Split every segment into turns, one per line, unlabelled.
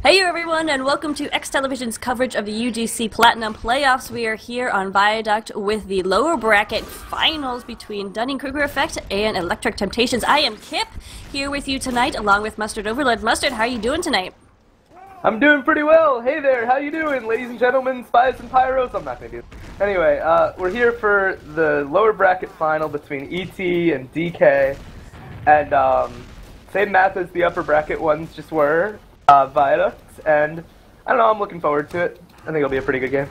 Hey everyone, and welcome to eXtelevision's coverage of the UGC Platinum Playoffs. We are here on Viaduct with the lower bracket finals between Dunning-Kruger Effect and Electric Temptations. I am Kip, here with you tonight, along with MustardOverlord. Mustard, how are you doing tonight?
I'm doing pretty well. Hey there, how you doing, ladies and gentlemen, spies and pyros? I'm not gonna do it. Anyway, we're here for the lower bracket final between ET and DK, and same map as the upper bracket ones just were. Viaduct, and I don't know, I'm looking forward to it. I think it'll be a pretty good game.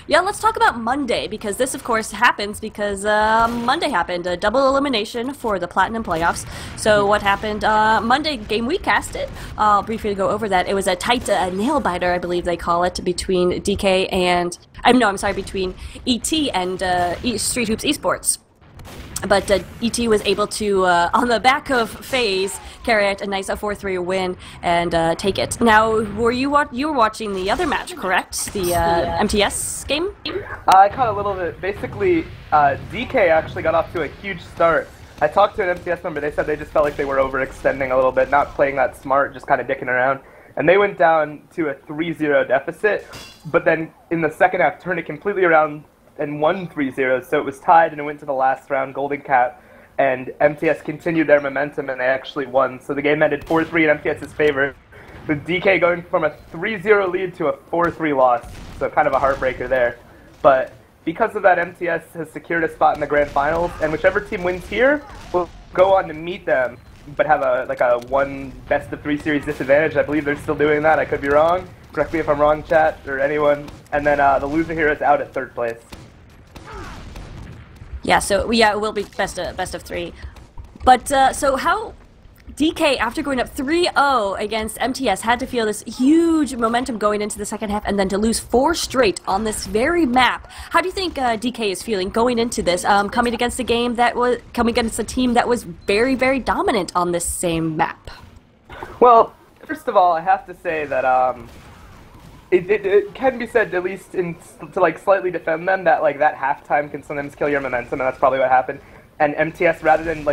Yeah, let's talk about Monday, because this, of course, happens because Monday happened, a double elimination for the Platinum Playoffs. So what happened Monday, game we cast it, I'll briefly go over that. It was a tight nail-biter, I believe they call it, between DK and, between ET and Street Hoops Esports. But ET was able to, on the back of FaZe, carry out a nice 4-3 win and take it. Now, you were watching the other match, correct? The MTS game?
I caught a little bit. Basically, DK actually got off to a huge start. I talked to an MTS member. They said they just felt like they were overextending a little bit, not playing that smart, just kind of dicking around. And they went down to a 3-0 deficit, but then in the second half turned it completely around and won 3-0, so it was tied and it went to the last round, Golden Cap, and MTS continued their momentum and they actually won. So the game ended 4-3 in MTS's favor, with DK going from a 3-0 lead to a 4-3 loss, so kind of a heartbreaker there. But because of that, MTS has secured a spot in the grand finals, and whichever team wins here will go on to meet them, but have a one best-of-3 series disadvantage. I believe they're still doing that, I could be wrong. Correct me if I'm wrong, chat, or anyone. And then the loser here is out at third place.
Yeah, so it will be best of 3. But so how DK, after going up 3-0 against MTS, had to feel this huge momentum going into the second half, and then to lose 4 straight on this very map. How do you think DK is feeling going into this, coming against a team that was very, very dominant on this same map?
Well, first of all, I have to say that it can be said, at least to slightly defend them, that that halftime can sometimes kill your momentum, and that's probably what happened. And MTS, rather than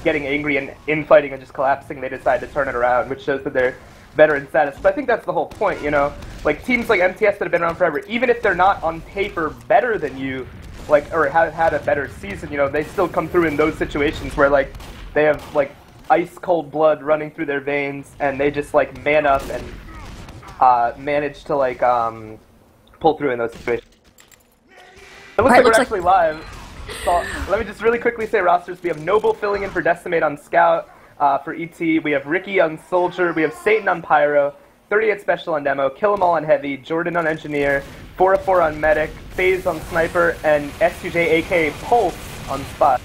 getting angry and infighting and just collapsing, they decided to turn it around, which shows that they're veteran status. But I think that's the whole point, you know? Teams like MTS that have been around forever, even if they're not on paper better than you, or have had a better season, you know, they still come through in those situations where they have ice cold blood running through their veins, and they just man up and manage to pull through in those situations. It looks like we're actually live. So let me just really quickly say rosters. We have Noble filling in for Decimate on Scout. For ET, we have Ricky on Soldier. We have Satan on Pyro. 38 Special on Demo. Kill 'em All on Heavy. Jordan on Engineer. 404 on Medic. FaZe on Sniper. And S2J AK Pulse on Spot.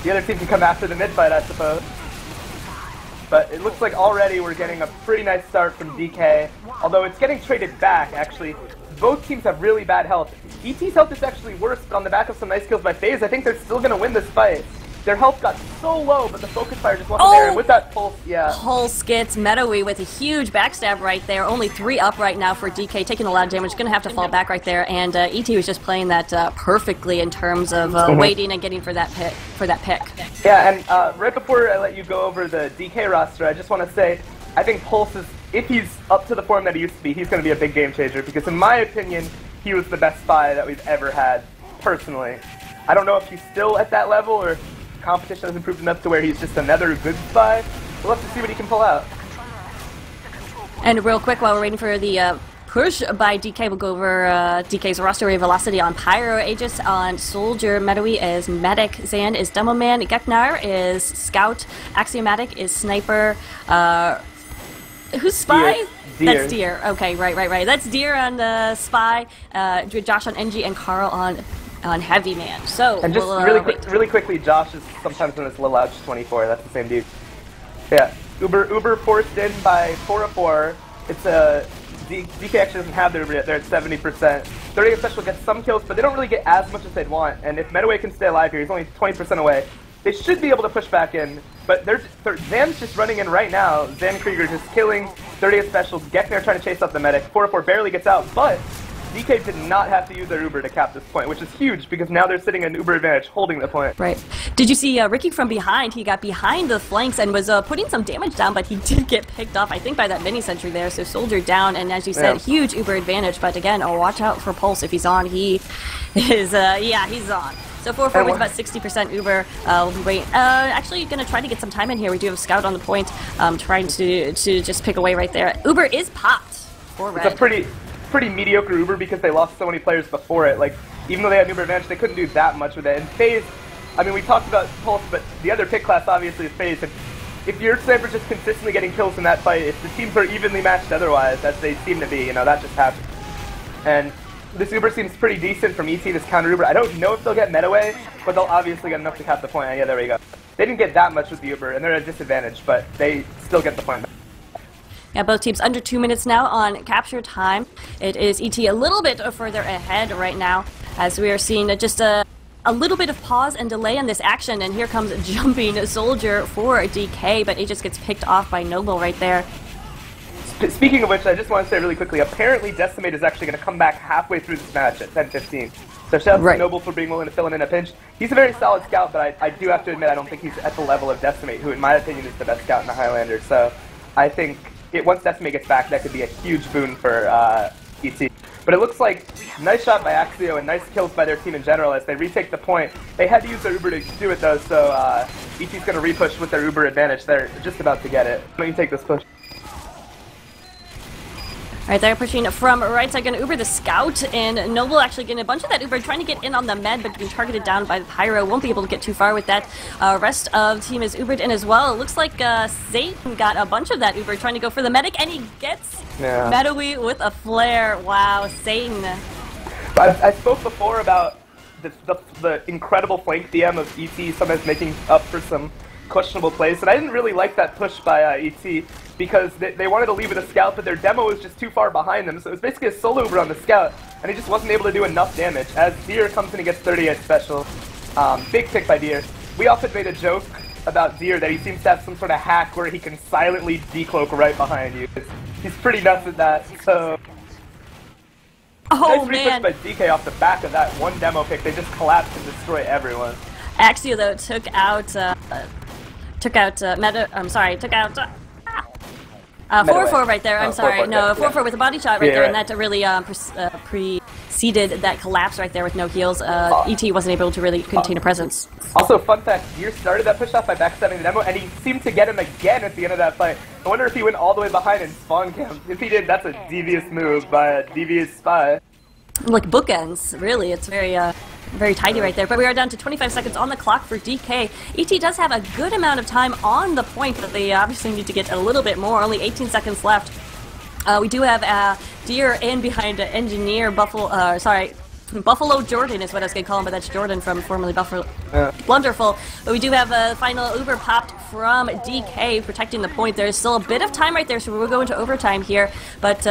The other team can come after the mid-fight, I suppose. But it looks like already we're getting a pretty nice start from DK, although it's getting traded back, actually. Both teams have really bad health. ET's health is actually worse, but on the back of some nice kills by FaZe, I think they're still going to win this fight. Their health got so low, but the focus fire just wasn't there, and with that pulse, yeah.
Pulse gets Meadowy with a huge backstab right there. Only 3 up right now for DK, taking a lot of damage, going to have to fall back right there, and ET was just playing that perfectly in terms of waiting and getting for that pick.
Yeah, and right before I let you go over the DK roster, I just want to say, I think Pulse is, if he's up to the form that he used to be, he's going to be a big game changer, because in my opinion, he was the best spy that we've ever had, personally. I don't know if he's still at that level, or competition has improved enough to where he's just another good spy. We'll have to see what he can pull out.
And real quick, while we're waiting for the push by DK, we'll go over DK's roster. We have Velocity on Pyro, Aegis on Soldier, Meadowy is Medic, Zan is Demoman, Geknar is Scout, Axiomatic is Sniper, who's Spy?
Deer.
That's Deer. Okay, right. That's Deer on Spy, Josh on NG, and Carl on Heavy Man. So,
and just really quickly, Josh is sometimes known as Lil Ouch 24. That's the same dude. Yeah, Uber forced in by 404. It's a DK actually doesn't have their Uber yet. They're at 70%. 38 Special gets some kills, but they don't really get as much as they'd want. And if Meadoway can stay alive here, he's only 20% away. They should be able to push back in, but Zan's just running in right now. Zan Krieger just killing 38 Special. Gekner trying to chase up the Medic. 404 barely gets out, but DK did not have to use their Uber to cap this point, which is huge because now they're sitting in Uber advantage, holding the point.
Right. Did you see Ricky from behind? He got behind the flanks and was putting some damage down, but he did get picked off, I think, by that mini sentry there. So Soldier down, and as you said, huge Uber advantage. But again, watch out for Pulse if he's on. He is, yeah, he's on. So 4-4 with about 60% Uber. We'll be waiting. Actually, going to try to get some time in here. We do have Scout on the point, trying to just pick away right there. Uber is popped for Red.
It's a pretty mediocre Uber because they lost so many players before it. Like, even though they had Uber advantage, they couldn't do that much with it. And FaZe, I mean, we talked about Pulse, but the other pick class obviously is FaZe. And if your sniper's just consistently getting kills in that fight, if the teams are evenly matched otherwise, as they seem to be, you know, that just happens. And this Uber seems pretty decent from ET, this counter Uber. I don't know if they'll get meta away, but they'll obviously get enough to cap the point. And yeah, there we go. They didn't get that much with the Uber, and they're at a disadvantage, but they still get the point.
Yeah, both teams under 2 minutes now on capture time. It is ET a little bit further ahead right now, as we are seeing just a little bit of pause and delay in this action, and here comes jumping Soldier for DK, but he just gets picked off by Noble right there.
Speaking of which, I just want to say really quickly, apparently Decimate is actually going to come back halfway through this match at 10:15. So shout out to Noble for being willing to fill in a pinch. He's a very solid scout, but I do have to admit I don't think he's at the level of Decimate, who in my opinion is the best scout in the Highlander. So I think once Decimate gets back, that could be a huge boon for ET. But it looks like nice shot by Axio and nice kills by their team in general as they retake the point. They had to use their Uber to do it though, so ET's going to re-push with their Uber advantage. They're just about to get it. Let me take this push.
Right there, pushing from right side, going to Uber the Scout, and Noble actually getting a bunch of that Uber, trying to get in on the med, but being targeted down by the Pyro. Won't be able to get too far with that. Rest of the team is Ubered in as well. It looks like Satan got a bunch of that Uber, trying to go for the medic, and he gets Meadowy with a flare. Wow, Satan.
I spoke before about the incredible flank DM of ET, sometimes making up for some questionable plays, and I didn't really like that push by ET because they wanted to leave with a scout, but their demo was just too far behind them, so it was basically a solo Uber on the scout, and he just wasn't able to do enough damage. As Deer comes in and gets 38 special, big pick by Deer. We often made a joke about Deer that he seems to have some sort of hack where he can silently decloak right behind you. He's pretty nuts at that, so...
Oh,
nice
man.
by DK off the back of that one demo pick. They just collapsed and destroy everyone.
Axio, though, took out 4-4 right there. I'm sorry.
4-4,
No, 4-4
yeah.
with a body shot right there,
right.
and that really preceded that collapse right there with no heals. ET wasn't able to really contain a presence.
Also, fun fact, Deer started that push off by backstabbing the demo, and he seemed to get him again at the end of that fight. I wonder if he went all the way behind and spawn camped. If he did, that's a devious move by a devious spy.
Like bookends, really. It's very tidy right there. But we are down to 25 seconds on the clock for DK. ET does have a good amount of time on the point, but they obviously need to get a little bit more. Only 18 seconds left. We do have Deer in behind Engineer Buffalo Jordan is what I was going to call him, but that's Jordan from formerly Buffalo Blunderful. But we do have a final Uber popped from DK protecting the point. There's still a bit of time right there, so we'll go into overtime here. But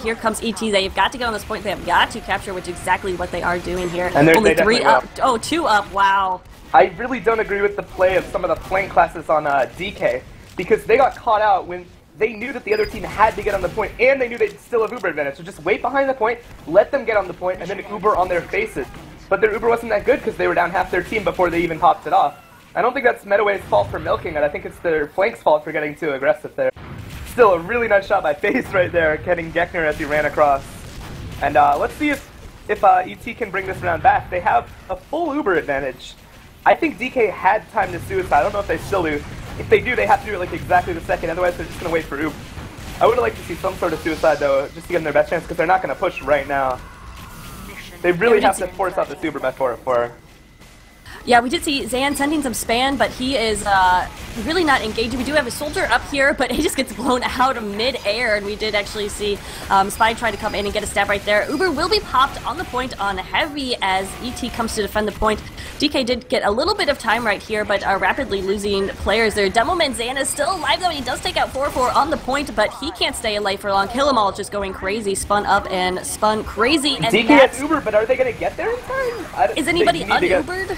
here comes ET. They've got to get on this point. They have got to capture, which is exactly what they are doing here.
And
only 3 up. Oh, 2 up. Wow.
I really don't agree with the play of some of the flank classes on DK, because they got caught out when they knew that the other team had to get on the point, and they knew they'd still have Uber advantage. So just wait behind the point, let them get on the point, and then Uber on their faces. But their Uber wasn't that good because they were down half their team before they even popped it off. I don't think that's Metaway's fault for milking it. I think it's their flank's fault for getting too aggressive there. Still a really nice shot by FaZe right there, getting Geckner as he ran across. And let's see if ET can bring this round back. They have a full Uber advantage. I think DK had time to suicide. I don't know if they still do. If they do, they have to do it like exactly the second, otherwise they're just going to wait for Uber. I would have liked to see some sort of suicide though, just to give them their best chance, because they're not going to push right now. They really have to force out this Uber by 4-4.
Yeah, we did see Zan sending some spam, but he is really not engaging. We do have a soldier up here, but he just gets blown out of mid-air, and we did actually see Spy try to come in and get a stab right there. Uber will be popped on the point on Heavy as ET comes to defend the point. DK did get a little bit of time right here, but rapidly losing players there. Demoman Zan is still alive, though, and he does take out 4-4 on the point, but he can't stay alive for long. Kill 'em all just going crazy, spun up and spun crazy. And
DK has Uber, but are they going to get there in time?
Is anybody un-Ubered?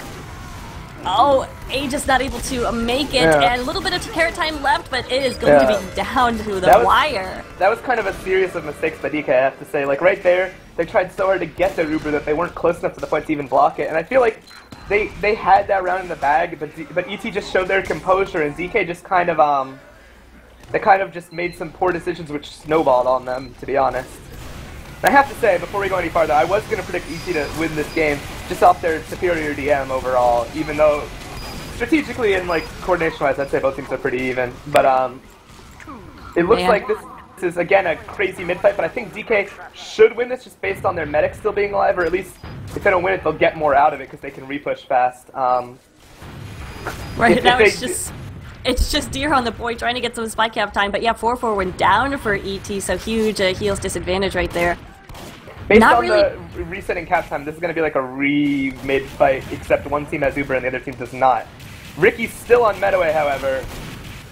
Oh, A just not able to make it, and a little bit of carry time left, but it is going to be down to the wire. That
was kind of a series of mistakes by DK, I have to say. Like, right there, they tried so hard to get the Uber that they weren't close enough to the point to even block it, and I feel like they had that round in the bag, but ET just showed their composure, and DK just kind of, they kind of just made some poor decisions which snowballed on them, to be honest. I have to say, before we go any farther, I was going to predict ET to win this game just off their superior DM overall, even though strategically and like coordination-wise, I'd say both teams are pretty even. But it looks like this is, again, a crazy mid-fight, but I think DK should win this just based on their medics still being alive, or at least if they don't win it, they'll get more out of it because they can repush fast.
Right now it's just Deer on the point trying to get some spike cap time, but yeah, 4-4 went down for ET, so huge heals disadvantage right there.
Based on the resetting cap time, this is going to be like a re-mid fight, except one team has Uber and the other team does not. Ricky's still on Medaway, however.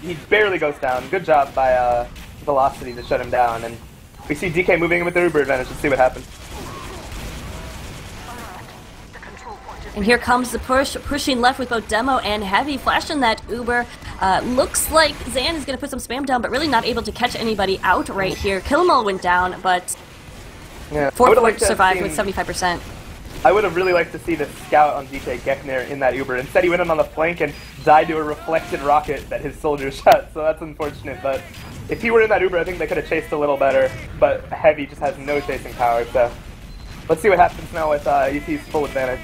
He barely goes down. Good job by Velocity to shut him down, and we see DK moving in with the Uber advantage. Let's see what happens.
And here comes the pushing left with both Demo and Heavy, flashing that Uber. Looks like Zan is going to put some spam down, but really not able to catch anybody out right here. Kill 'em all went down, but 4-4 survived with 75%.
I would have really liked to see the scout on DK Gekner in that Uber. Instead, he went in on the flank and died to a reflected rocket that his soldier shot, so that's unfortunate. But if he were in that Uber, I think they could have chased a little better, but Heavy just has no chasing power, so let's see what happens now with ET's full advantage.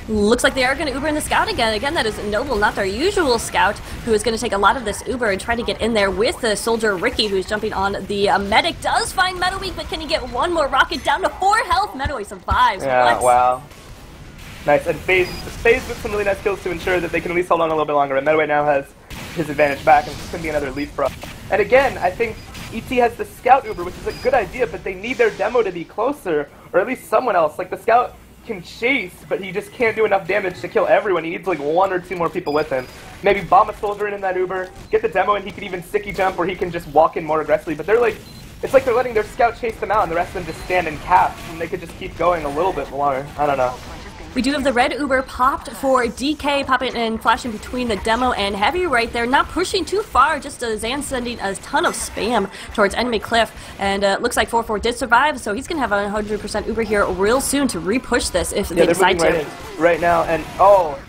Looks like they are going to Uber in the scout again. Again, that is Noble, not their usual scout, who is going to take a lot of this Uber and try to get in there with the soldier Ricky, who's jumping on the medic. Does find Meadowweek, but can he get one more rocket down to 4 health? Meadowweek survives.
Yeah,
what?
Wow. Nice. And FaZe with some really nice kills to ensure that they can at least hold on a little bit longer. And Meadowweek now has his advantage back, and it's going to be another leapfrog. And again, I think ET has the scout Uber, which is a good idea, but they need their demo to be closer, or at least someone else. Like, the scout can chase, but he just can't do enough damage to kill everyone. He needs like 1 or 2 more people with him. Maybe bomb a soldier in that Uber, get the demo, and he can even sticky jump, or he can just walk in more aggressively. But they're like, it's like they're letting their scout chase them out, and the rest of them just stand and cap, and they could just keep going a little bit more. I don't know.
We do have the red Uber popped for DK, popping and flashing between the Demo and Heavy right there. Not pushing too far, just Zan sending a ton of spam towards enemy cliff. And looks like 4-4 did survive, so he's going to have a 100% Uber here real soon to re-push this if they decide to.
Right now, and oh,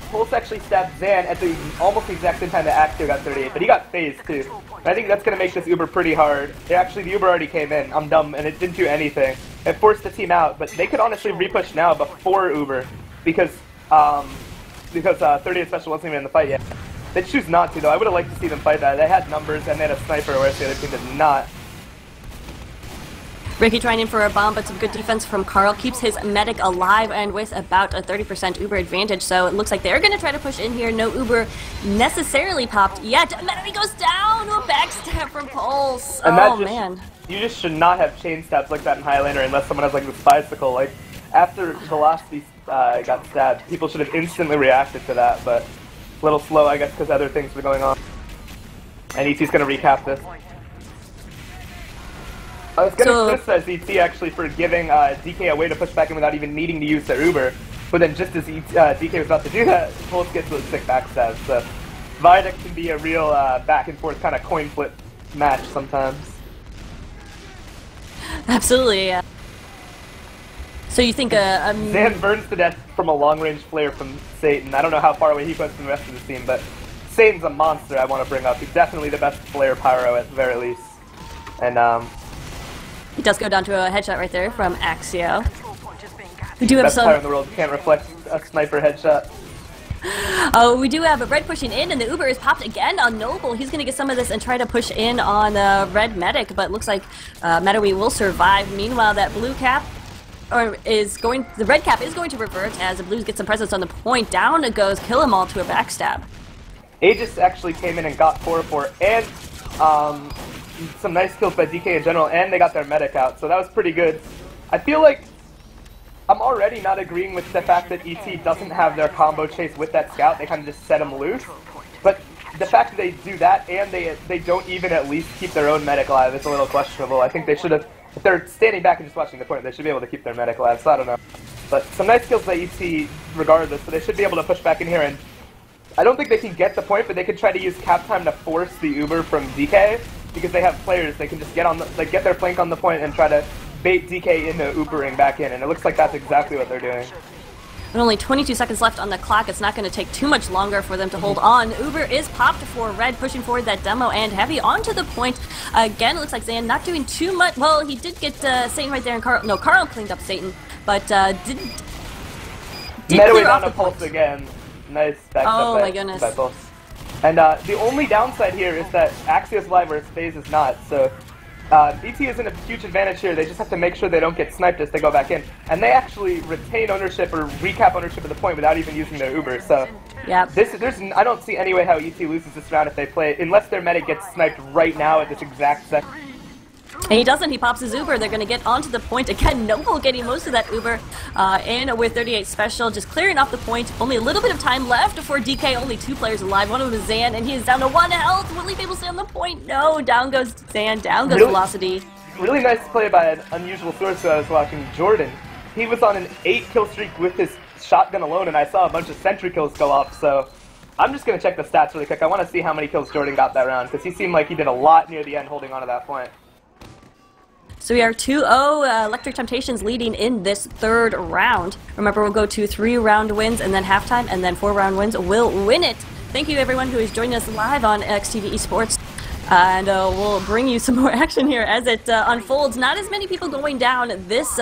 Pulse actually stabbed Zan at the almost the exact same time that Axio got 38, but he got phased too. And I think that's going to make this Uber pretty hard. Actually, the Uber already came in. I'm dumb, and it didn't do anything. It forced the team out, but they could honestly repush now before Uber because 38 Special wasn't even in the fight yet. They choose not to, though. I would have liked to see them fight that. They had numbers, and they had a sniper, whereas the other team did not.
Ricky trying in for a bomb, but some good defense from Carl. Keeps his medic alive and with about a 30% Uber advantage. So it looks like they're going to try to push in here. No Uber necessarily popped yet. Meadowweek goes down to a backstab from Pulse.
And
oh, man.
You just should not have chain stabs like that in Highlander unless someone has like this bicycle. Like, after Velocity got stabbed, people should have instantly reacted to that, but a little slow, I guess, because other things were going on. And ET's going to recap this. I was going to criticize ET actually for giving DK a way to push back in without even needing to use their Uber, but then just as DK was about to do that, Pulse gets those sick backstabs. So Viaduct can be a real back and forth kind of coin flip match sometimes.
Absolutely. So you think
Zan burns to death from a long-range flare from Satan. I don't know how far away he puts from the rest of the team, but Satan's a monster I want to bring up. He's definitely the best flare pyro at the very least. And
he does go down to a headshot right there from Axio. We do have
best pyro in the world can't reflect a sniper headshot.
Oh, we do have a red pushing in, and the Uber is popped again on Noble. He's going to get some of this and try to push in on red medic, but looks like Meadowweek will survive. Meanwhile, that blue cap the red cap is going to revert as the blues get some presence on the point. Down it goes, kill 'em all to a backstab.
Aegis actually came in and got 4-4, and some nice kills by DK in general, and they got their medic out, so that was pretty good. I feel like I'm already not agreeing with the fact that ET doesn't have their combo chase with that scout. They kind of just set him loose, but the fact that they do that and they don't even at least keep their own medic alive is a little questionable. I think they should have, if they're standing back and just watching the point, they should be able to keep their medic alive, so I don't know. But some nice kills by ET regardless, so they should be able to push back in here. And I don't think they can get the point, but they could try to use cap time to force the Uber from DK, because they have players. They can just get on get their flank on the point and try to bait DK into Ubering back in, and it looks like that's exactly what they're doing.
With only 22 seconds left on the clock, it's not going to take too much longer for them to hold on. Uber is popped for Red, pushing forward that demo and Heavy onto the point. Again, it looks like Zan not doing too much. Well, he did get Satan right there, and Carl. No, Carl cleaned up Satan, but didn't.
Metaway down to Pulse again. Nice back
oh
up
my goodness.
by Pulse. And the only downside here is that Axios live whereas FaZe is not. So ET is in a huge advantage here. They just have to make sure they don't get sniped as they go back in. And they actually retain ownership or recap ownership of the point without even using their Uber. So
yeah,
I don't see any way how ET loses this round if they play, unless their medic gets sniped right now at this exact second.
And he doesn't, he pops his Uber. They're going to get onto the point. Again, Noble getting most of that Uber in with 38 Special, just clearing off the point. Only a little bit of time left for DK, only 2 players alive. One of them is Zan, and he is down to 1 health. Will he be able to stay on the point? No, down goes Zan, down goes Velocity.
Really nice play by an unusual source I was watching, Jordan. He was on an 8-kill streak with his shotgun alone, and I saw a bunch of sentry kills go off, so I'm just going to check the stats really quick. I want to see how many kills Jordan got that round, because he seemed like he did a lot near the end holding on to that point.
So we are 2-0, Electric Temptations leading in this 3rd round. Remember, we'll go to 3-round wins and then halftime, and then 4-round wins will win it. Thank you everyone who is joining us live on eXtv Esports. And we'll bring you some more action here as it unfolds. Not as many people going down this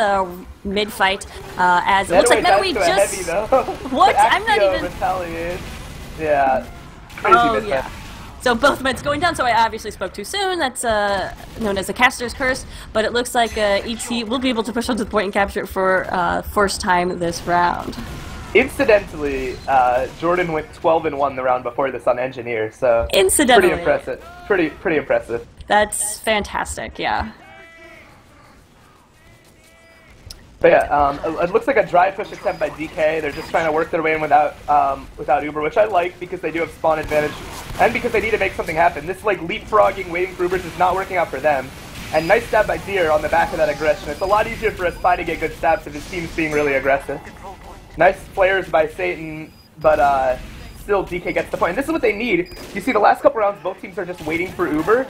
mid-fight as it looks like Metaway just... What? I'm not even...
Retaliate. Yeah. Crazy
yeah. So both meds going down, so I obviously spoke too soon. That's known as the Caster's Curse, but it looks like ET will be able to push onto the point and capture it for first time this round.
Incidentally, Jordan went 12-1 the round before this on Engineer, so
incidentally,
pretty impressive. Pretty impressive.
That's fantastic, yeah.
But yeah, it looks like a dry push attempt by DK. They're just trying to work their way in without Uber, which I like because they do have spawn advantage, and because they need to make something happen. This like leapfrogging, waiting for Ubers is not working out for them. And nice stab by Deer on the back of that aggression. It's a lot easier for a Spy to get good stabs if his team's being really aggressive. Nice flares by Satan, but still DK gets the point. And this is what they need. You see, the last couple rounds, both teams are just waiting for Uber.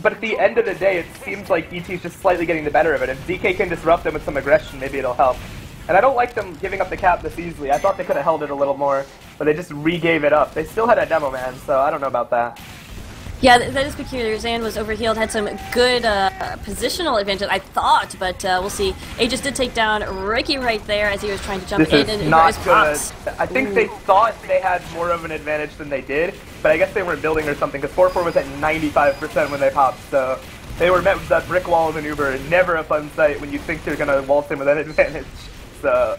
But at the end of the day, it seems like ET's just slightly getting the better of it. If DK can disrupt them with some aggression, maybe it'll help. And I don't like them giving up the cap this easily. I thought they could have held it a little more, but they just re-gave it up. They still had a demo man, so I don't know about that.
Yeah, that is peculiar. Zan was overhealed, had some good positional advantage, I thought, but we'll see. Aegis did take down Ricky right there as he was trying to jump in.
This is not good. I think they thought they had more of an advantage than they did, but I guess they weren't building or something, because 4-4 was at 95% when they popped, so they were met with that brick wall of an Uber. Never a fun sight when you think you're going to waltz in with an advantage. So...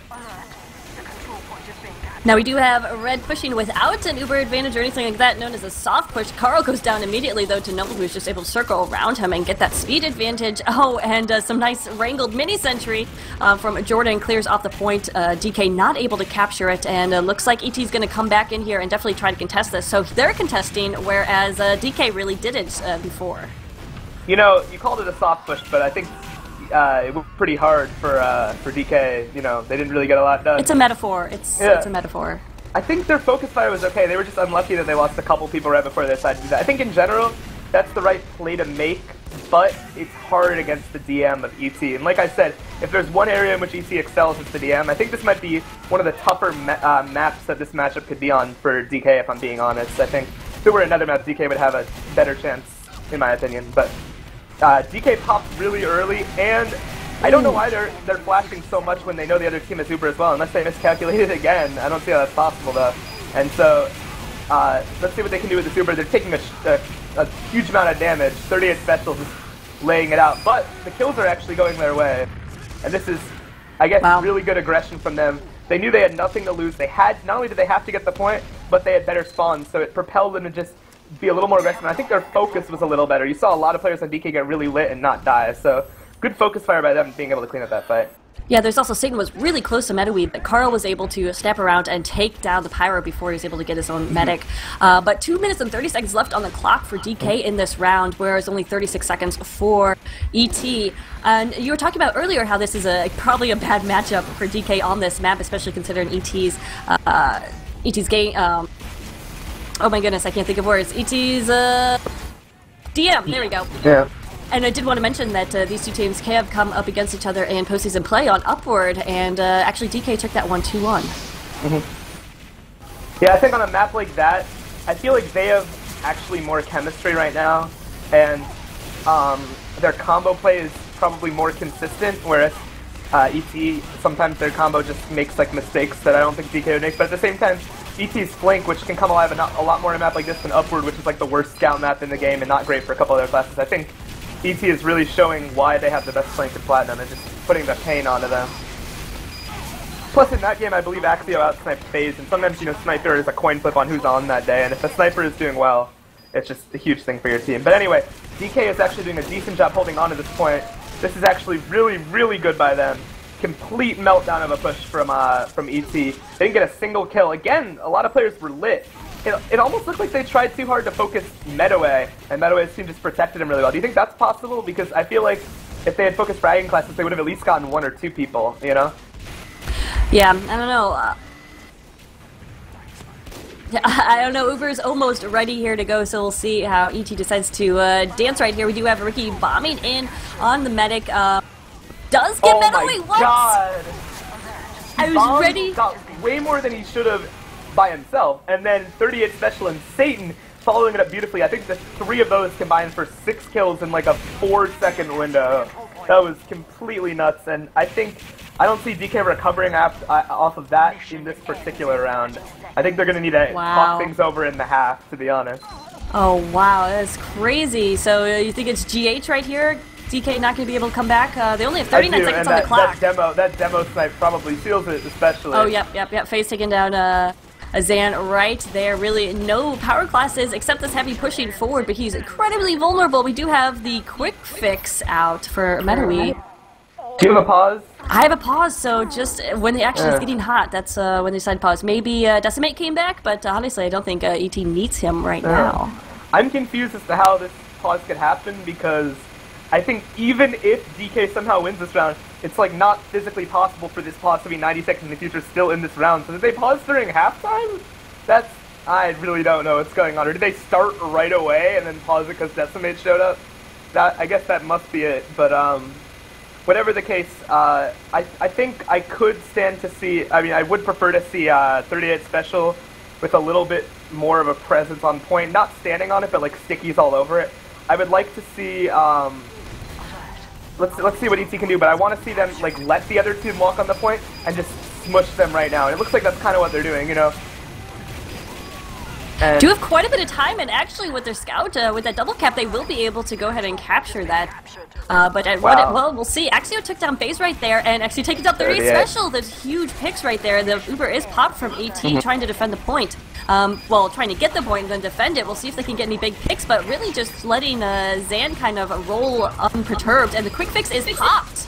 Now we do have Red pushing without an Uber advantage or anything like that, known as a soft push. Carl goes down immediately, though, to Noble, who's just able to circle around him and get that speed advantage. Oh, and some nice wrangled mini-sentry from Jordan clears off the point. DK not able to capture it, and looks like ET's going to come back in here and definitely try to contest this. So they're contesting, whereas DK really didn't before.
You know, you called it a soft push, but I think it was pretty hard for DK. You know, they didn't really get a lot done.
It's a metaphor. It's a metaphor.
I think their focus fire was okay. They were just unlucky that they lost a couple people right before they decided to do that. I think in general, that's the right play to make, but it's hard against the DM of ET. And like I said, if there's one area in which ET excels, it's the DM. I think this might be one of the tougher maps that this matchup could be on for DK, if I'm being honest. I think if there were another map, DK would have a better chance, in my opinion. But DK popped really early, and I don't know why they're flashing so much when they know the other team is Uber as well, unless they miscalculated again. I don't see how that's possible, though. And so, let's see what they can do with this Uber. They're taking a huge amount of damage. 38 specials just laying it out, but the kills are actually going their way. And this is, I guess, really good aggression from them. They knew they had nothing to lose. They had, not only did they have to get the point, but they had better spawns, so it propelled them to just be a little more aggressive. And I think their focus was a little better. You saw a lot of players on DK get really lit and not die, so good focus fire by them being able to clean up that fight.
Yeah, there's also Satan was really close to MetaWeave, but Carl was able to step around and take down the Pyro before he was able to get his own medic. But 2 minutes and 30 seconds left on the clock for DK in this round, whereas only 36 seconds for ET. And you were talking about earlier how this is probably a bad matchup for DK on this map, especially considering ET's game. Oh my goodness, I can't think of words. ET's DM. There we go.
Yeah.
And I did want to mention that these two teams have come up against each other in postseason play on Upward, and actually DK took that one 2-1.
Yeah, I think on a map like that, I feel like they have actually more chemistry right now, and their combo play is probably more consistent, whereas ET, sometimes their combo just makes like mistakes that I don't think DK would make, but at the same time, ET's flank, which can come alive a lot more in a map like this than Upward, which is like the worst scout map in the game and not great for a couple other classes. I think ET is really showing why they have the best flank in Platinum and just putting the pain onto them. Plus, in that game, I believe Axio out-sniped FaZe, and sometimes, you know, Sniper is a coin flip on who's on that day, and if the Sniper is doing well, it's just a huge thing for your team. But anyway, DK is actually doing a decent job holding on to this point. This is actually really, really good by them. Complete meltdown of a push from ET. They didn't get a single kill. Again, a lot of players were lit. It almost looked like they tried too hard to focus Medaway, and Medaway's team just protected him really well. Do you think that's possible? Because I feel like if they had focused fragging classes, they would have at least gotten 1 or 2 people, you know?
Yeah, I don't know. I don't know, Uber's almost ready here to go, so we'll see how ET decides to dance right here. We do have Ricky bombing in on the medic. Does get Medaway once!
God.
I was ready.
Got way more than he should have by himself, and then 38 Special and Satan following it up beautifully. I think the 3 of those combined for 6 kills in like a 4-second window. That was completely nuts, and I don't see DK recovering off of that in this particular round. I think they're going to need to talk things over in the half, to be honest.
Oh wow, that's crazy. So you think it's GH right here? DK not going to be able to come back? They only have 39 seconds on the clock.
That demo snipe probably seals it, especially.
Oh, yep. FaZe taking down a Zan right there. Really no power classes except this heavy pushing forward, but he's incredibly vulnerable. We do have the quick fix out for MetaWeave.
Do you have a pause?
I have a pause, so just when the action is getting hot, that's when they decide to pause. Maybe Decimate came back, but honestly, I don't think ET needs him right now.
I'm confused as to how this pause could happen, because I think even if DK somehow wins this round, it's like not physically possible for this pause to be 90 seconds in the future still in this round. So did they pause during halftime? I really don't know what's going on. Or did they start right away and then pause it because Decimate showed up? I guess that must be it. But whatever the case, I think I could stand to see, I would prefer to see 38 Special with a little bit more of a presence on point. Not standing on it, but like stickies all over it. I would like to see, let's see what ET can do, but I want to see them like let the other team walk on the point and just smush them right now. And it looks like that's kind of what they're doing, you know. And
do have quite a bit of time, and actually with their scout, with that double cap, they will be able to go ahead and capture that. Well, we'll see. Axio took down FaZe right there, and actually taking down 38 Special. There's huge picks right there. The Uber is popped from AT, trying to defend the point. Trying to get the point and then defend it. We'll see if they can get any big picks, but really just letting Zan kind of roll unperturbed, and the quick fix is popped.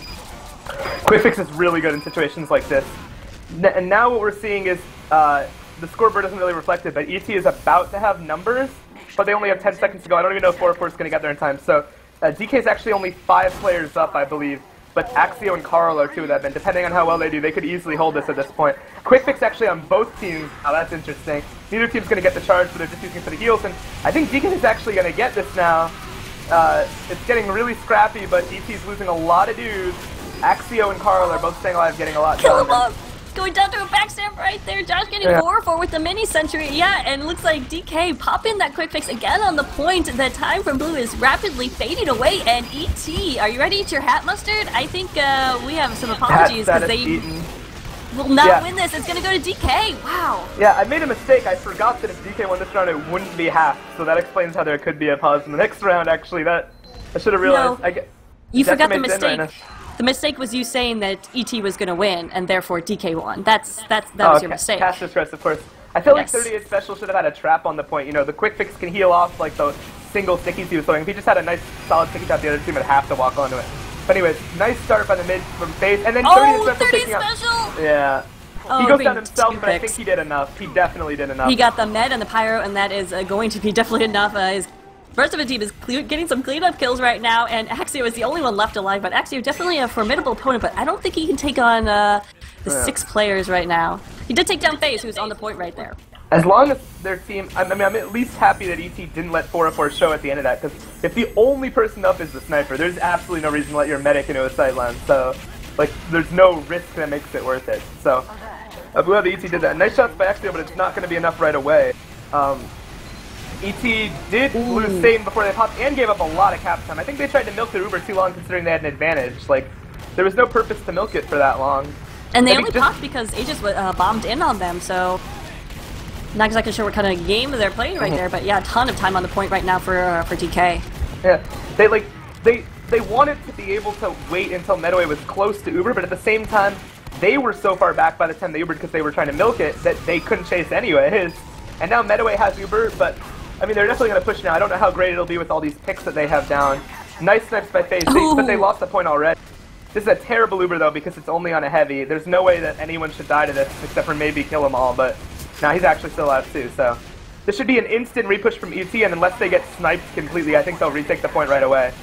Quick fix is really good in situations like this. And now what we're seeing is the scoreboard doesn't really reflect it, but ET is about to have numbers, but they only have 10 seconds to go. I don't even know if 4-4 is going to get there in time. So DK is actually only 5 players up, I believe, but Axio and Carl are 2 of them, and depending on how well they do, they could easily hold this at this point. Quick fix actually on both teams. Oh, that's interesting. Neither team's going to get the charge, but they're just using it for the heals, and I think DK is actually going to get this now. It's getting really scrappy, but ET's losing a lot of dudes. Axio and Carl are both staying alive, getting a lot done.
Going down to a backstab right there. Josh getting 4-4 with the mini sentry. Yeah, and it looks like DK popping that quick fix again on the point. The time from Blue is rapidly fading away. And ET, are you ready to eat your hat, Mustard? I think we have some apologies because they will not win this. It's going to go to DK. Wow.
Yeah, I made a mistake. I forgot that if DK won this round, it wouldn't be half. So that explains how there could be a pause in the next round, actually. I should have realized.
No, you forgot the mistake. The mistake was you saying that ET was going to win, and therefore DK won. That was your mistake.
Caster stress, of course. I feel like 38 Special should have had a trap on the point. You know, the quick fix can heal off like the single stickies he was throwing. If he just had a nice solid sticky shot, the other team would have to walk onto it. But anyways, nice start by the mid from FaZe, and then 30
Oh,
special
30
taking out.
special!
Yeah.
Oh,
He goes
being
down himself,
two
but I think
picks.
he did enough. He definitely did enough.
He got the med and the pyro, and that is going to be definitely enough. His first of a team is getting some cleanup kills right now, and Axio is the only one left alive. But Axio definitely a formidable opponent, but I don't think he can take on the 6 players right now. He did take down FaZe, who's on the point right there.
As long as their team, I mean, I'm at least happy that ET didn't let 404 show at the end of that, because if the only person up is the sniper, there's absolutely no reason to let your medic into a sideline. So, like, there's no risk that makes it worth it. So, I'm glad that ET did that. Nice shots by Axio, but it's not going to be enough right away. ET did lose Satan before they popped and gave up a lot of cap time. I think they tried to milk the Uber too long considering they had an advantage. Like, there was no purpose to milk it for that long.
And they only popped because Aegis bombed in on them, so not exactly sure what kind of game they're playing right there, but yeah, a ton of time on the point right now for DK.
Yeah, they wanted to be able to wait until Medway was close to Uber, but at the same time, they were so far back by the time they Ubered because they were trying to milk it that they couldn't chase anyways. And now Medway has Uber, but I mean, they're definitely going to push now. I don't know how great it'll be with all these picks that they have down. Nice snipes by FaZe, but they lost the point already. This is a terrible Uber, though, because it's only on a heavy. There's no way that anyone should die to this, except for maybe kill them all, but now he's actually still alive, too, so. This should be an instant repush from ET, and unless they get sniped completely, I think they'll retake the point right away.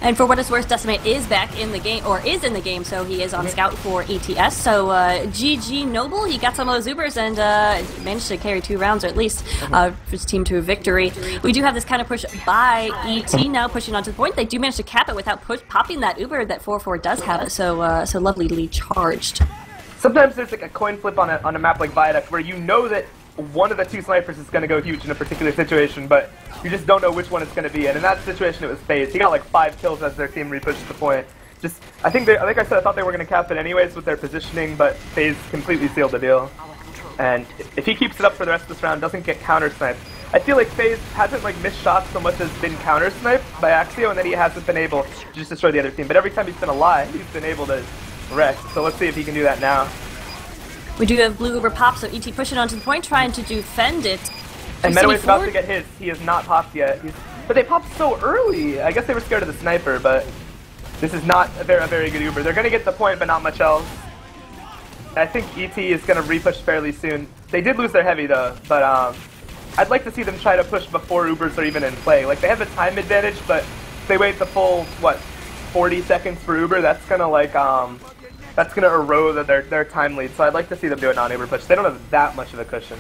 And for what it's worth, Decimate is back in the game, or is in the game, so he is on scout for ETS. So GG Noble, he got some of those Ubers and managed to carry 2 rounds, or at least for his team to a victory. We do have this kind of push by ET now, pushing onto the point. They do manage to cap it without popping that Uber that 4-4 does have, so so lovelyly charged.
Sometimes there's like a coin flip on a map like Viaduct where you know that one of the 2 snipers is going to go huge in a particular situation, but you just don't know which one it's going to be. And in that situation, it was FaZe. He got like 5 kills as their team repushed the point. Just, I think like I said, I thought they were going to cap it anyways with their positioning, but FaZe completely sealed the deal. And if he keeps it up for the rest of this round, doesn't get counter-sniped, I feel like FaZe hasn't like missed shots so much as been counter-sniped by Axio, and then he hasn't been able to just destroy the other team. But every time he's been alive, he's been able to wreck. So let's see if he can do that now.
We do have blue Uber pop, so ET pushing onto the point, trying to defend it.
And Medway's about to get his. He has not popped yet. But they popped so early. I guess they were scared of the sniper, but this is not a very good Uber. They're going to get the point, but not much else. I think ET is going to repush fairly soon. They did lose their heavy, though, but I'd like to see them try to push before Ubers are even in play. Like, they have a time advantage, but if they wait the full, 40 seconds for Uber, that's going to, like, that's going to erode their time lead. So I'd like to see them do a non-Uber push. They don't have that much of a cushion.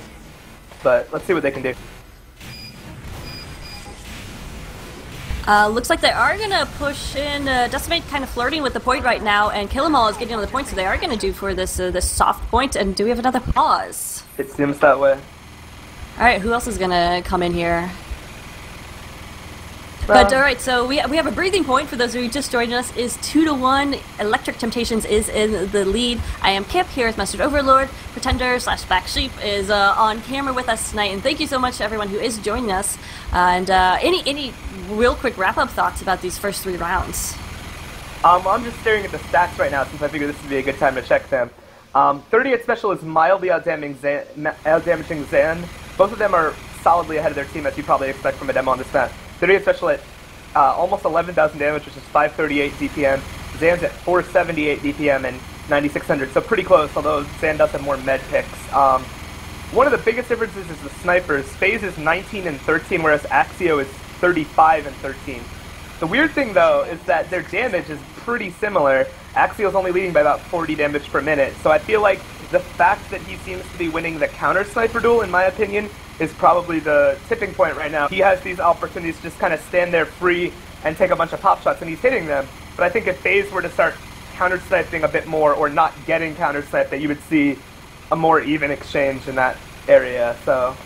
But let's see what they can do.
Looks like they are going to push in. Decimate kind of flirting with the point right now, and Kill 'Em All is getting on the point, so they are going to do for this this soft point. And do we have another pause?
It seems that way.
Alright, who else is going to come in here? But alright, so we have a breathing point for those of you just joining us. Is 2-1. Electric Temptations is in the lead. I am Kip here with MustardOverlord. Pretender / Black Sheep is on camera with us tonight, and thank you so much to everyone who is joining us. And any real quick wrap up thoughts about these first 3 rounds?
I'm just staring at the stats right now since I figured this would be a good time to check them. 38 Special is mildly outdamaging Zan. Both of them are solidly ahead of their team, as you probably expect from a demo on this map. 38 Special at almost 11,000 damage, which is 538 DPM. Zan's at 478 DPM and 9600, so pretty close, although Zan does have more med picks. One of the biggest differences is the snipers. FaZe is 19 and 13, whereas Axio is 35 and 13. The weird thing, though, is that their damage is pretty similar. Axio's only leading by about 40 damage per minute, so I feel like the fact that he seems to be winning the counter-sniper duel, in my opinion, is probably the tipping point right now. He has these opportunities to just kind of stand there free and take a bunch of pop shots, and he's hitting them. But I think if FaZe were to start counter-sniping a bit more, or not getting counter-sniped, that you would see a more even exchange in that area. So,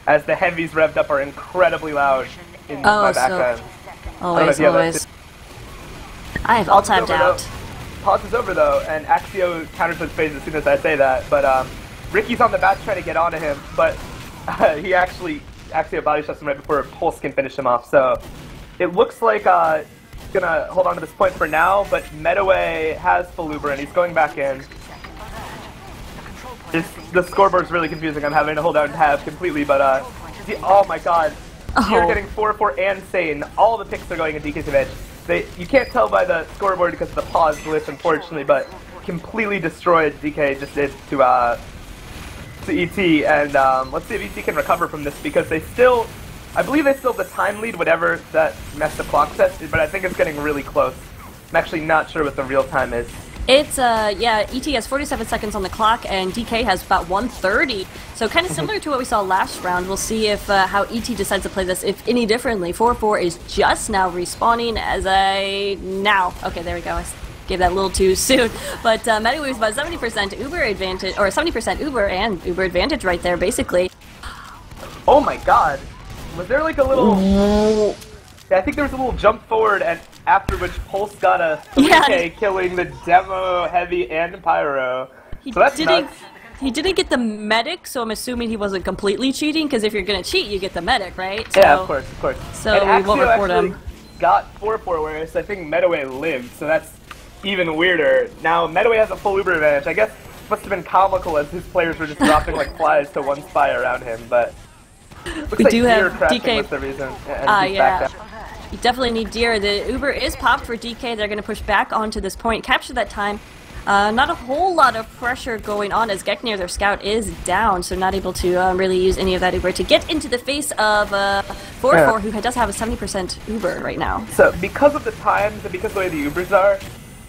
as the heavies revved up are incredibly loud in my background.
Always. I have all timed out.
Pause is over though, and Axio counters with FaZe as soon as I say that. But Ricky's on the back trying to get onto him, but he Axio body shots him right before Pulse can finish him off. So it looks like he's gonna hold on to this point for now, but Medaway has full Uber and he's going back in. The scoreboard's really confusing. I'm having to hold down tab completely, but oh my god. You're getting 4-4 and Satan. All the picks are going in DK's advantage. you can't tell by the scoreboard because of the pause glitch, unfortunately, but completely destroyed DK just did to ET, and let's see if ET can recover from this, because they still, I believe they still have the time lead, whatever that messed up clock set, but I think it's getting really close. I'm actually not sure what the real time is.
It's, yeah, ET has 47 seconds on the clock, and DK has about 130. So kind of similar to what we saw last round. We'll see if how ET decides to play this, if any differently. 4-4 is just now respawning as okay, there we go. I gave that a little too soon. But MetaWave's about 70% Uber advantage, or 70% Uber and Uber advantage right there, basically.
Oh my god. Was there like a little... I think there was a little jump forward, and after which Pulse got a 3K, killing the Demo, Heavy, and Pyro. So that's nuts.
He didn't get the medic, so I'm assuming he wasn't completely cheating, because if you're going to cheat, you get the medic, right? So,
yeah, of course, of course.
So
and
we won't report him.
Got 4-4, whereas I think MetaWave lived, so that's even weirder. Now, MetaWave has a full Uber advantage. I guess it must have been comical as his players were just dropping like flies to one spy around him, but...
We do have DK.
Was the reason,
yeah. You definitely need Deer. The Uber is popped for DK. They're going to push back onto this point, capture that time. Not a whole lot of pressure going on as Geknir, their scout, is down, so not able to really use any of that Uber to get into the face of 4-4, who does have a 70% Uber right now.
So because of the times and because of the way the Ubers are,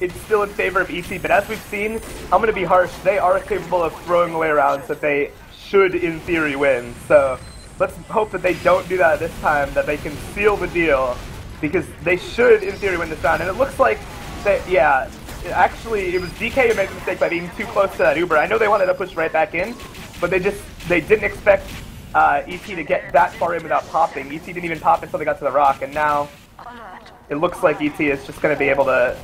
it's still in favor of ET, but as we've seen, I'm going to be harsh, they are capable of throwing away rounds that they should, in theory, win. So let's hope that they don't do that this time, that they can seal the deal, because they should, in theory, win this round. And it looks like that, yeah, actually, it was DK who made the mistake by being too close to that Uber. I know they wanted to push right back in, but they didn't expect ET to get that far in without popping. ET didn't even pop until they got to the rock, and now it looks like ET is just going to be able to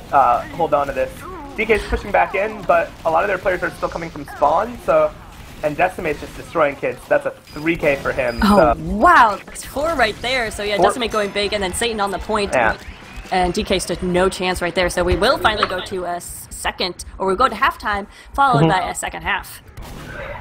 hold on to this. DK is pushing back in, but a lot of their players are still coming from spawn, so... And Decimate's just destroying kids. That's a 3K for him.
Oh, wow. That's 4 right there. So, yeah, Decimate going big, and then Satan on the point.
Yeah.
And DK stood no chance right there. So we will finally go to a second, or we'll go to halftime, followed by a second half.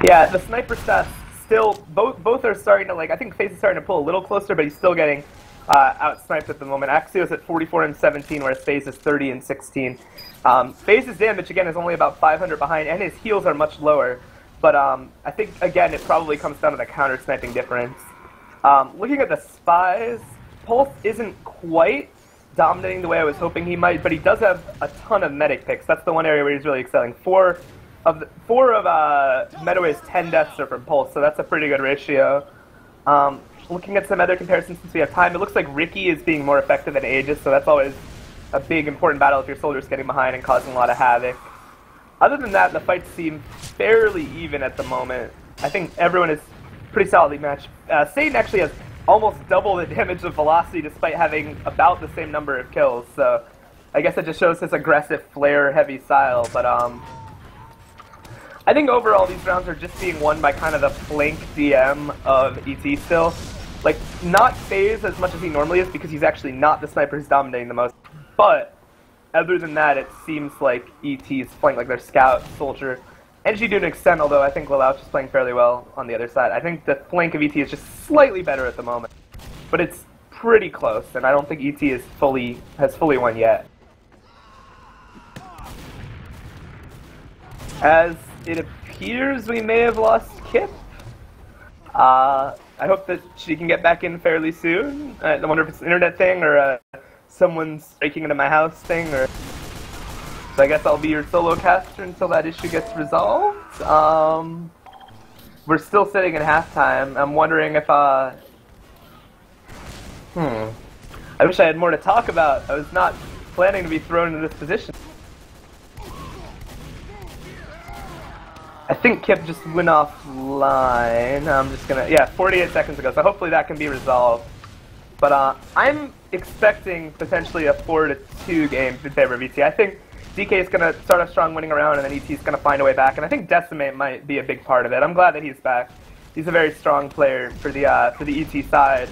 Yeah, the sniper stats still, both are starting to, like, I think FaZe is starting to pull a little closer, but he's still getting out-sniped at the moment. Axio's at 44 and 17, whereas FaZe is 30 and 16. FaZe's damage, again, is only about 500 behind, and his heals are much lower. But I think, again, it probably comes down to the counter-sniping difference. Looking at the Spies, Pulse isn't quite dominating the way I was hoping he might, but he does have a ton of medic picks. That's the one area where he's really excelling. Four of MetaWave's 10 deaths are from Pulse, so that's a pretty good ratio. Looking at some other comparisons since we have time, it looks like Ricky is being more effective than Aegis, so that's always a big, important battle if your soldier's getting behind and causing a lot of havoc. Other than that, the fights seem fairly even at the moment. I think everyone is pretty solidly matched. Satan actually has almost double the damage of Velocity despite having about the same number of kills, so I guess it just shows his aggressive flare-heavy style, but I think overall these rounds are just being won by kind of the flank DM of ET still. Like, not FaZe as much as he normally is because he's actually not the sniper who's dominating the most, but other than that, it seems like ET's playing like their scout, soldier, and to an extent, although I think Lelouch is playing fairly well on the other side. I think the flank of ET is just slightly better at the moment, but it's pretty close, and I don't think ET has fully won yet. As it appears, we may have lost Kip. I hope that she can get back in fairly soon. I wonder if it's an internet thing or someone's breaking into my house thing, or so I guess I'll be your solo caster until that issue gets resolved. We're still sitting in halftime. I'm wondering if I wish I had more to talk about. I was not planning to be thrown into this position. I think Kip just went offline. I'm just gonna, yeah, 48 seconds ago, so hopefully that can be resolved. But I'm expecting potentially a 4-2 game in favor of ET. I think DK is going to start a strong winning around, and then ET is going to find a way back. And I think Decimate might be a big part of it. I'm glad that he's back. He's a very strong player for the ET side,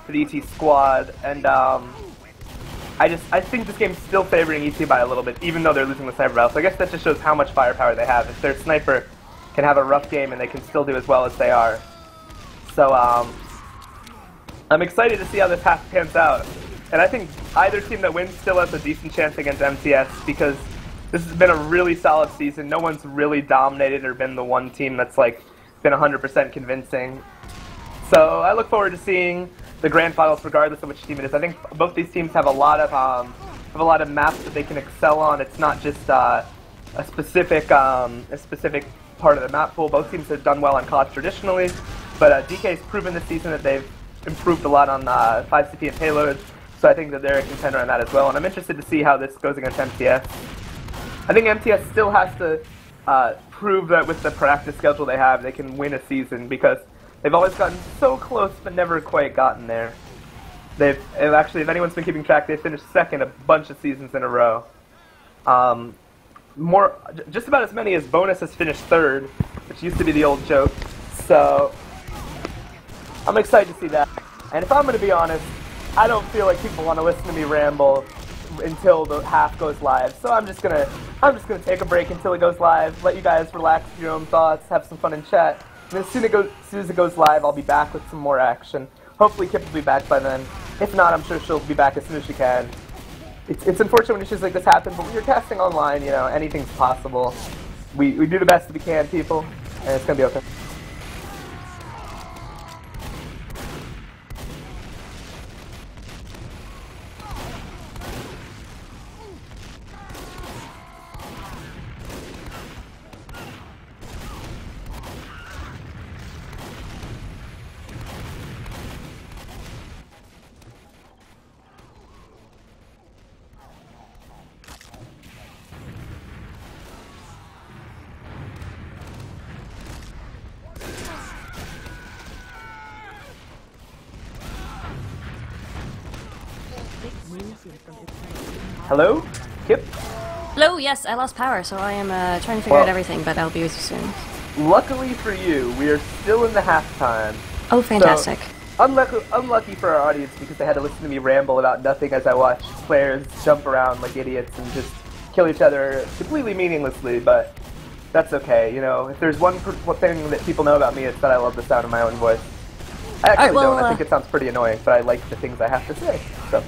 for the ET squad. And I think this game's still favoring ET by a little bit, even though they're losing the sniper battle. So I guess that just shows how much firepower they have. If their sniper can have a rough game and they can still do as well as they are. So I'm excited to see how this half pans out. And I think either team that wins still has a decent chance against MTS because this has been a really solid season. No one's really dominated or been the one team that's like been 100% convincing. So I look forward to seeing the grand finals regardless of which team it is. I think both these teams have a lot of maps that they can excel on. It's not just a specific part of the map pool. Both teams have done well on COD traditionally, but DK's proven this season that they've improved a lot on 5CP and payloads, so I think that they're a contender on that as well, and I'm interested to see how this goes against MTS. I think MTS still has to prove that with the practice schedule they have, they can win a season, because they've always gotten so close but never quite gotten there. They've actually, if anyone's been keeping track, they've finished second a bunch of seasons in a row. Just about as many as Bonus has finished third, which used to be the old joke. So I'm excited to see that. And if I'm going to be honest, I don't feel like people want to listen to me ramble until the half goes live. So I'm just gonna take a break until it goes live. Let you guys relax with your own thoughts, have some fun and chat. And as soon as it goes live, I'll be back with some more action. Hopefully Kip will be back by then. If not, I'm sure she'll be back as soon as she can. It's unfortunate when issues like this happen, but when you're casting online, you know, anything's possible. We do the best that we can, people, and it's gonna be okay. Hello? Kip?
Hello, yes, I lost power, so I am trying to figure out everything, but I'll be with you soon.
Luckily for you, we are still in the halftime.
Oh, fantastic.
So, unlucky for our audience because they had to listen to me ramble about nothing as I watched players jump around like idiots and just kill each other completely meaninglessly, but that's okay. You know, if there's one thing that people know about me, it's that I love the sound of my own voice. I actually don't. I think it sounds pretty annoying, but I like the things I have to say. So.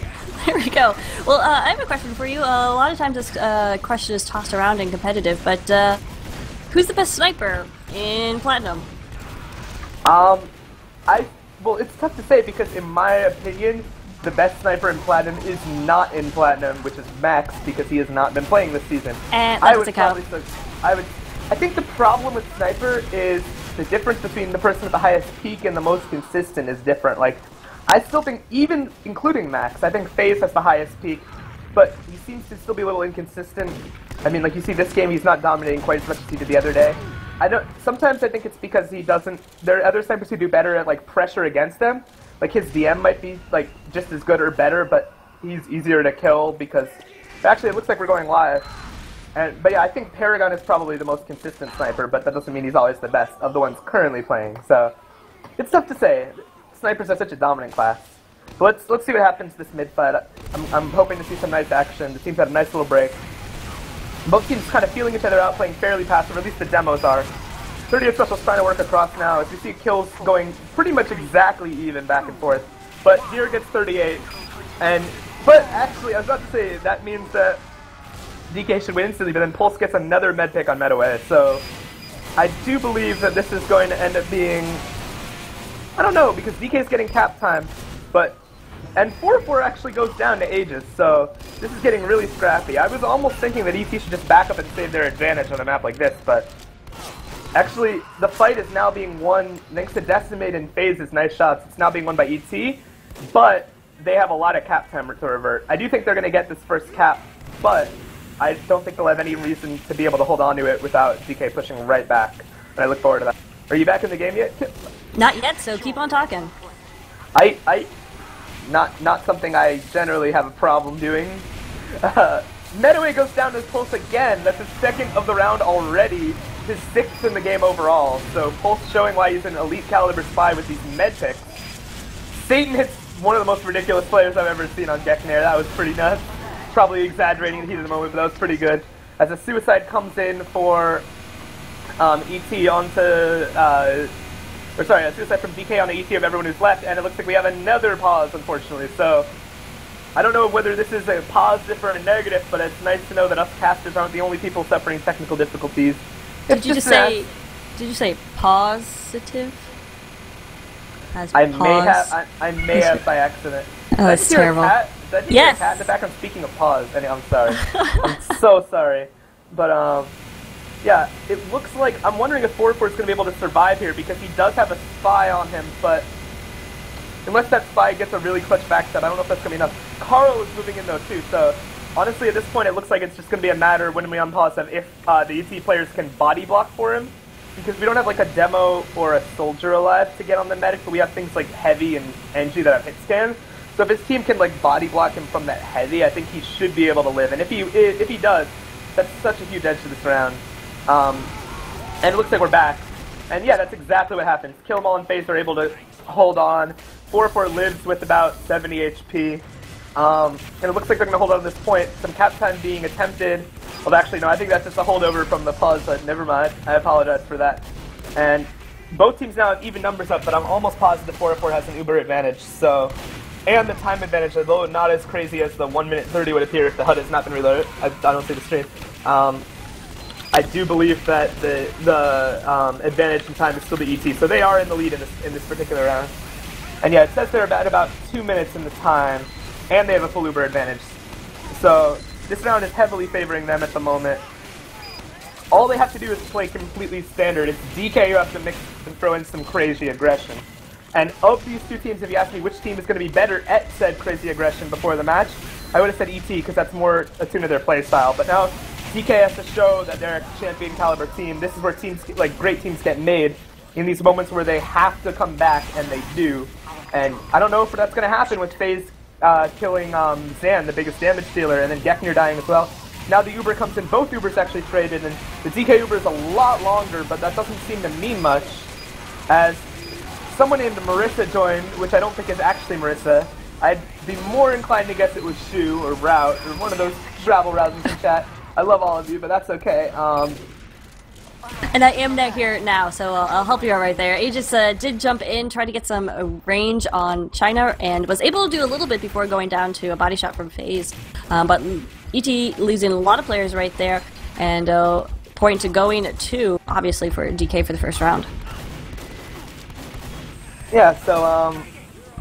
There we go. Well, I have a question for you. A lot of times this question is tossed around in competitive, but who's the best sniper in Platinum?
Well, it's tough to say because in my opinion, the best sniper in Platinum is not in Platinum, which is Max, because he has not been playing this season.
And
I think the problem with sniper is the difference between the person with the highest peak and the most consistent is different. Like, I still think, even including Max, I think FaZe has the highest peak, but he seems to still be a little inconsistent. I mean, like you see this game, he's not dominating quite as much as he did the other day. Sometimes I think it's because he doesn't, there are other snipers who do better at like pressure against them. Like his DM might be like just as good or better, but he's easier to kill because, actually it looks like we're going live. But yeah, I think Paragon is probably the most consistent sniper, but that doesn't mean he's always the best of the ones currently playing. So it's tough to say. Snipers are such a dominant class. So let's see what happens this mid fight. I'm hoping to see some nice action. The teams had a nice little break. Both teams kind of feeling each other out, playing fairly passive, or at least the demos are. 30th Special's trying to work across now, as you see kills going pretty much exactly even back and forth. But Deer gets 38, but actually I was about to say that means that DK should win instantly, but then Pulse gets another med pick on Medaway. So I do believe that this is going to end up being, I don't know, because DK is getting cap time, and 4-4 actually goes down to Aegis, so this is getting really scrappy. I was almost thinking that ET should just back up and save their advantage on a map like this, but actually the fight is now being won thanks to Decimate and FaZe's nice shots. It's now being won by ET, but they have a lot of cap time to revert. I do think they're going to get this first cap, but I don't think they'll have any reason to be able to hold on to it without DK pushing right back, and I look forward to that. Are you back in the game yet, Kip?
Not yet, so keep on talking.
Not something I generally have a problem doing. Medaway goes down to his Pulse again. That's his second of the round already. His sixth in the game overall. So Pulse showing why he's an elite caliber spy with these med picks. Satan hits one of the most ridiculous players I've ever seen on Geknair. That was pretty nuts. Probably exaggerating the heat of the moment, but that was pretty good. As a suicide comes in for ET onto, a suicide from DK on the ET of everyone who's left, and it looks like we have another pause, unfortunately. So I don't know whether this is a positive or a negative, but it's nice to know that us casters aren't the only people suffering technical difficulties.
Did you say positive?
I may have by accident.
Oh, that's terrible.
Did I hear a cat in the background? Speaking of pause, I'm sorry. I'm so sorry. But, yeah, it looks like, I'm wondering if 4-4 is going to be able to survive here, because he does have a spy on him, but unless that spy gets a really clutch backstab, I don't know if that's going to be enough. Carl is moving in though, too, so honestly, at this point, it looks like it's just going to be a matter, when we unpause, of if the ET players can body block for him, because we don't have, like, a demo or a soldier alive to get on the medic, but we have things like Heavy and NG that have hit scan. So if his team can, like, body block him from that Heavy, I think he should be able to live. And if he does, that's such a huge edge to this round. And it looks like we're back. And yeah, that's exactly what happens. Kill 'em all and FaZe are able to hold on. 4-4 lives with about 70 HP. And it looks like they're going to hold on at this point. Some cap time being attempted. Well, actually, no, I think that's just a holdover from the pause, but never mind. I apologize for that. And both teams now have even numbers up, but I'm almost positive 4-4 has an Uber advantage. So, and the time advantage, although not as crazy as the 1 minute 30 would appear if the HUD has not been reloaded. I don't see the stream. I do believe that the advantage in time is still the ET, so they are in the lead in this particular round. And yeah, it says they're at about 2 minutes in the time, and they have a full Uber advantage. So this round is heavily favoring them at the moment. All they have to do is play completely standard. It's DK who has to mix and throw in some crazy aggression. And of these two teams, if you ask me which team is going to be better at said crazy aggression before the match, I would have said ET because that's more attuned to their play style. But now DK has to show that they're a champion caliber team. This is where teams, like great teams, get made in these moments where they have to come back, and they do. And I don't know if that's going to happen with FaZe killing Zan, the biggest damage dealer, and then Geknir dying as well. Now the Uber comes in. Both Ubers actually traded, and the DK Uber is a lot longer, but that doesn't seem to mean much, as someone named Marissa joined, which I don't think is actually Marissa. I'd be more inclined to guess it was Shu or Route, or one of those rabble-rousers in chat. I love all of you, but that's okay.
And I am here now, so I'll help you out right there. Aegis did jump in, try to get some range on China, and was able to do a little bit before going down to a body shot from FaZe. But ET losing a lot of players right there, and point to going to, obviously, for DK for the first round.
Yeah, so,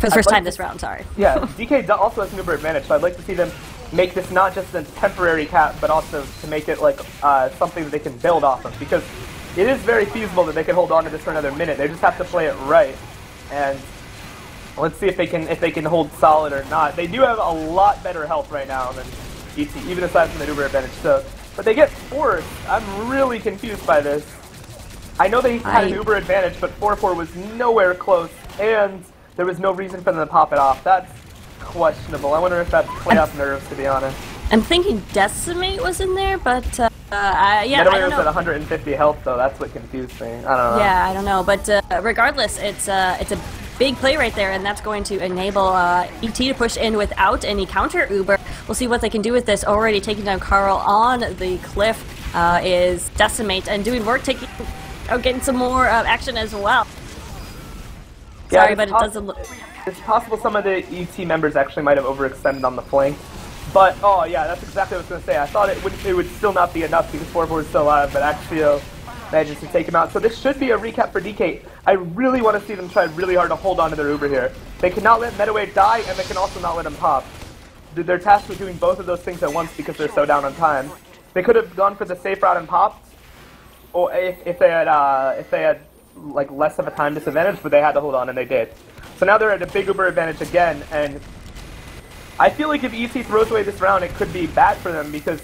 for the first time this round, sorry.
Yeah, DK also has an Uber advantage, so I'd like to see them make this not just a temporary cap, but also to make it like something that they can build off of, because it is very feasible that they can hold on to this for another minute. They just have to play it right, and let's see if they can hold solid or not. They do have a lot better health right now than ET, even aside from the Uber advantage. So, but they get forced. I'm really confused by this. I know they had an Uber advantage, but 4-4 was nowhere close, and there was no reason for them to pop it off. That's questionable. I wonder if that's playoff nerves, to be honest.
I'm thinking Decimate was in there, but yeah, I don't know.
Was at 150 health, though. That's what confused me. I don't know.
Yeah, I don't know, but regardless, it's a big play right there, and that's going to enable ET to push in without any counter Uber. We'll see what they can do with this. Already taking down Carl on the cliff is Decimate, and doing work, getting some more action as well.
Yeah,
sorry, but it doesn't look...
It's possible some of the ET members actually might have overextended on the flank. But, oh yeah, that's exactly what I was going to say. I thought it would still not be enough because 4-4 is still alive, but Axio manages to take him out. So this should be a recap for DK. I really want to see them try really hard to hold on to their Uber here. They cannot let Metawave die, and they can also not let him pop. They're tasked with doing both of those things at once because they're so down on time. They could have gone for the safe route and popped, or if they had like less of a time disadvantage, but they had to hold on, and they did. So now they're at a big Uber advantage again, and I feel like if EC throws away this round, it could be bad for them because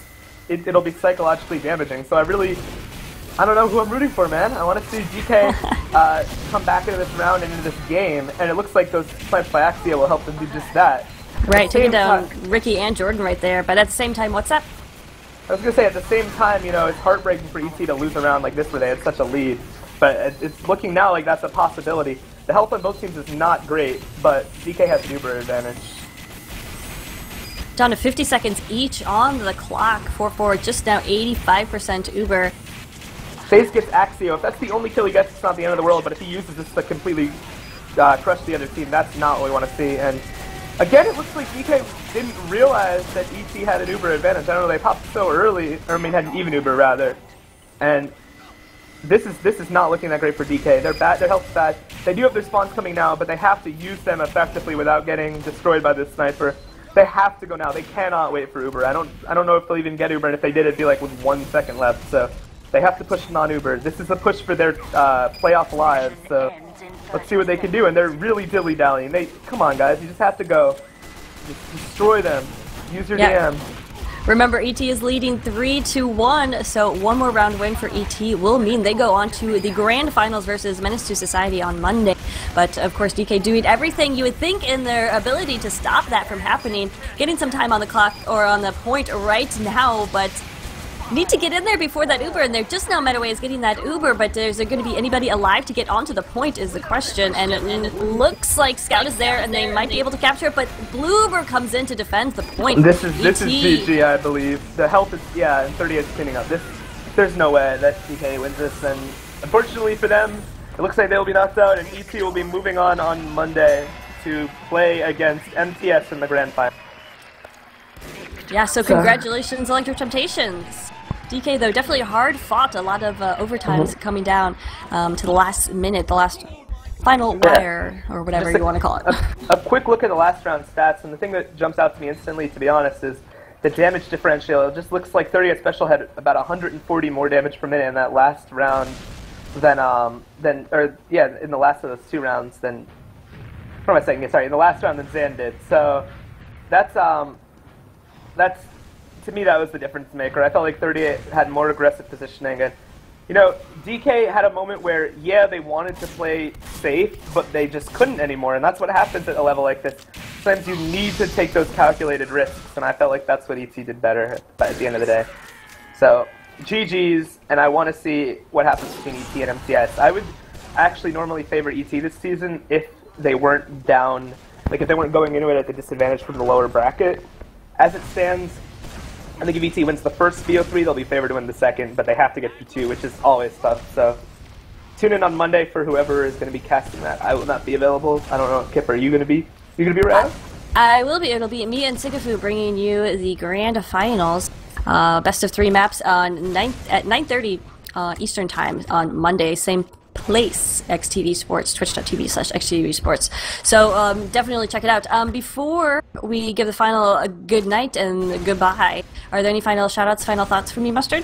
it'll be psychologically damaging. So I don't know who I'm rooting for, man. I want to see DK come back into this round and into this game, and it looks like those plants by Axia will help them do just that.
Right, taking down Ricky and Jordan right there, but at the same time, what's up?
I was going to say, at the same time, you know, it's heartbreaking for EC to lose a round like this where they had such a lead, but it's looking now like that's a possibility. The health on both teams is not great, but DK has an Uber advantage.
Down to 50 seconds each on the clock. 4-4, just now 85% Uber.
FaZe gets Axio. If that's the only kill he gets, it's not the end of the world, but if he uses this to completely crush the other team, that's not what we want to see. And Again, it looks like DK didn't realize that ET had an Uber advantage. I don't know, they popped so early, or I mean had an even Uber rather. And this is not looking that great for DK. They're bad, their health's bad. They do have their spawns coming now, but they have to use them effectively without getting destroyed by this sniper. They have to go now. They cannot wait for Uber. I don't know if they'll even get Uber, and if they did, it'd be like with 1 second left. So they have to push non-Uber. This is a push for their playoff lives. So let's see what they can do. And they're really dilly-dallying. Come on, guys. You just have to go. Just destroy them. Use your DM.
Remember, ET is leading 3-1, so one more round win for ET will mean they go on to the Grand Finals versus Menace to Society on Monday. But, of course, DK doing everything you would think in their ability to stop that from happening, getting some time on the clock or on the point right now, but need to get in there before that Uber, and they're just now meta ways getting that Uber, but is there going to be anybody alive to get onto the point is the question, and it looks like Scout is there, and they might be able to capture it, but Blue Uber comes in to defend the point.
This is GG, I believe. The health is, and 38 is cleaning up. There's no way that DK wins this, and unfortunately for them, it looks like they will be knocked out, and ET will be moving on Monday to play against MTS in the Grand Final.
Yeah, so congratulations, Electric Temptations. DK, though, definitely hard fought. A lot of overtimes coming down to the last minute, the last final wire, or whatever you want to call it.
A quick look at the last round stats, and the thing that jumps out to me instantly, to be honest, is the damage differential. It just looks like 38 Special had about 140 more damage per minute in that last round in the last of those 2 rounds than, what am I saying? Sorry, in the last round than Zan did. So that's to me, that was the difference maker. I felt like 38 had more aggressive positioning, and you know, DK had a moment where they wanted to play safe, but they just couldn't anymore, and that's what happens at a level like this. Sometimes you need to take those calculated risks, and I felt like that's what ET did better at the end of the day. So GG's, and I want to see what happens between ET and MTS. I would actually normally favor ET this season if they weren't down, like if they weren't going into it at the disadvantage from the lower bracket. As it stands, I think if ET wins the first BO3, they'll be favored to win the second, but they have to get through 2, which is always tough. So tune in on Monday for whoever is going to be casting that. I will not be available. I don't know, Kip, are you going to be? You going to be around?
I will be. It'll be me and Sigafu bringing you the Grand Finals, best of 3 maps at 9:30 Eastern Time on Monday. Same place, eXtv Sports, twitch.tv/eXtv Sports. So definitely check it out. Before we give the final a good night and goodbye, are there any final shout-outs, final thoughts from you, Mustard?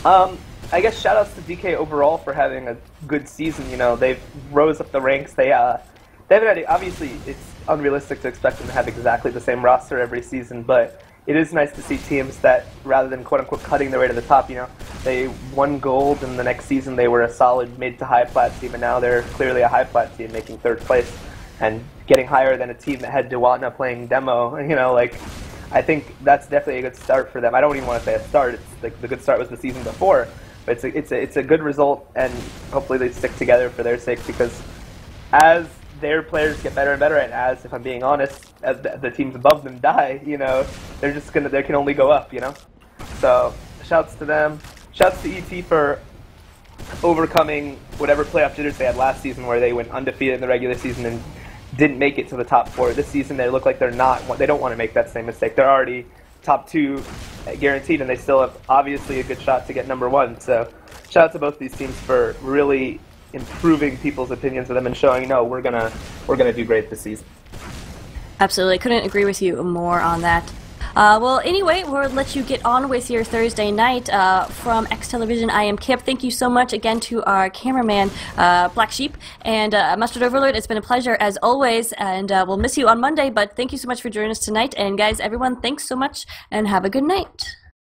I guess shout-outs to DK overall for having a good season. You know, they've rose up the ranks. They haven't had, obviously, it's unrealistic to expect them to have exactly the same roster every season, but it is nice to see teams that, rather than quote-unquote cutting their way to the top, you know, they won gold, and the next season they were a solid mid to high plat team, and now they're clearly a high plat team, making 3rd place and getting higher than a team that had Dewatna playing demo. You know, like, I think that's definitely a good start for them. I don't even want to say a start. It's like the good start was the season before, but it's a good result, and hopefully they stick together for their sake, because as their players get better and better, and as, if I'm being honest, as the teams above them die, you know, they can only go up, you know? So, shouts to them. Shouts to ET for overcoming whatever playoff jitters they had last season, where they went undefeated in the regular season and didn't make it to the top 4. This season they look like they don't want to make that same mistake. They're already top 2 guaranteed, and they still have obviously a good shot to get number 1. So, shout out to both these teams for really improving people's opinions of them and showing, no, we're gonna do great this season.
Absolutely, couldn't agree with you more on that. Well, anyway, we'll let you get on with your Thursday night. From eXtelevision, I am Kip. Thank you so much again to our cameraman, Black Sheep, and MustardOverlord. It's been a pleasure as always, and we'll miss you on Monday, but thank you so much for joining us tonight. And guys, everyone, thanks so much, and have a good night.